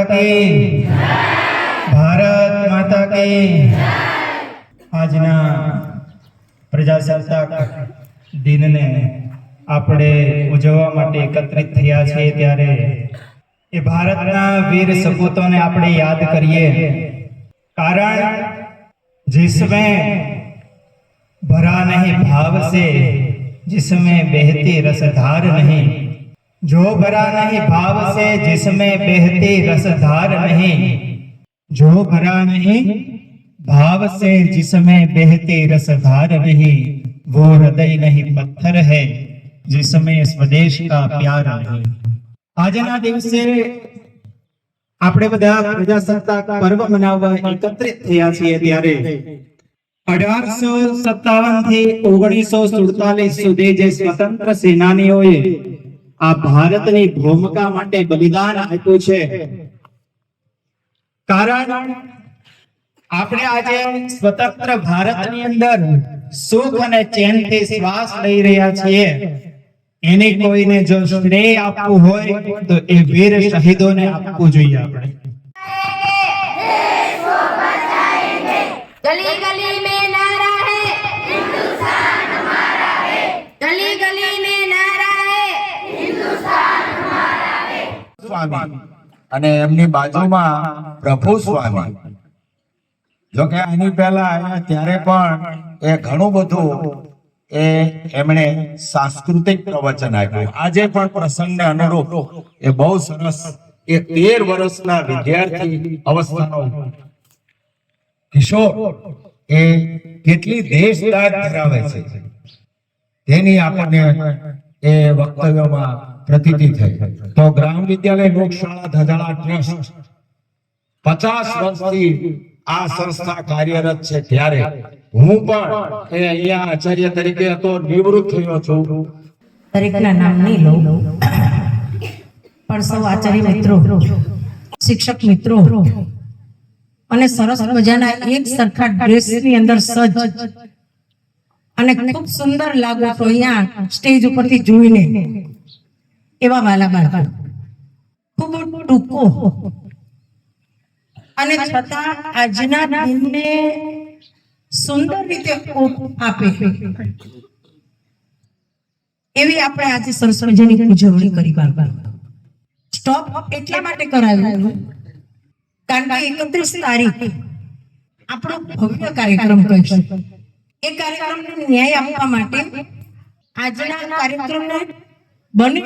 की भारत माता की આજના પ્રજાસત્તાક દિનને આપણે ઉજવવા માટે એકત્રિત થયા છીએ ત્યારે એ ભારતના વીર સપૂતોને આપણે યાદ કરીએ, કારણ जिसमें भरा नहीं भाव से जिसमें बहती रसधार नहीं, जो भरा नहीं भाव से जिसमें बहती रसधार नहीं, जो भरा नहीं भाव से जिसमें बहती रसधार नहीं, वो हृदय नहीं पत्थर है जिसमें स्वदेश का प्यार नहीं। આજના દિવસે આપણે બધા પ્રજાસત્તાક પર્વ મનાવવા એકત્રિત થયા છીએ ત્યારે 1857 થી 1947 સુધી જે સ્વતંત્ર સેનાનીઓએ આ ભારતની ભૂમિકા માટે બલિદાન આપ્યું છે, કારણ આપણે આજે સ્વતંત્ર ભારતની અંદર સુખ અને ચેનથી શ્વાસ લઈ રહ્યા છીએ, એની કોઈને જો શ્રેય આપવું હોય તો એ વીર શહીદોને આપવું જોઈએ। આપણે गली गली में नारा है हिंदुस्तान हमारा है, गली गली में नारा है हिंदुस्तान हमारा है। स्वामी અને એમની બાજુમાં પ્રભુ સ્વામી, જો કે આની પહેલા આવ્યા ત્યારે પણ એ ઘણું બધું એમણે સાંસ્કૃતિક પ્રવચન આપ્યું। આજે પણ પ્રસંગને અનુરૂપ એ બહુ સરસ, એ 13 વર્ષના વિદ્યાર્થી અવસ્થાનો કિશોર એ કેટલી દેશદાદ ધરાવે છે તેની આપણને એ વક્તવ્યમાં પ્રતીતિ થઈ। તો ગ્રામ વિદ્યાલય લોકશાળા ધજાળા ટ્રસ્ટ 50 વર્ષથી આ સંસ્થા કાર્યરત છે, ત્યારે હું પણ અહીંયા આચાર્ય તરીકે હતો, નિવૃત્ત થયો છું। દરેકના નામ નહીં લઉં, પણ સૌ આચાર્ય મિત્રો, શિક્ષક મિત્રો અને સરસ મજાના એક સરખા ડ્રેસની અંદર સજ્જ અને ખૂબ સુંદર લાગો છો અહીંયા સ્ટેજ ઉપરથી જોઈને, એવા વાલા બાળકો ખૂબ ટૂંકો અને છતાં આજના દિનને સુંદર રીતે ઓપ આપે એવી આપણે આજે સરસ મજાની ઉજવણી કરી। સ્ટોપ એટલા માટે કરાવ્યું કારણ કે 31 તારીખ આપણો ભવ્ય કાર્યક્રમ કહીશું। એ કાર્યક્રમને ન્યાય આપવા માટે આજના કાર્યક્રમને બને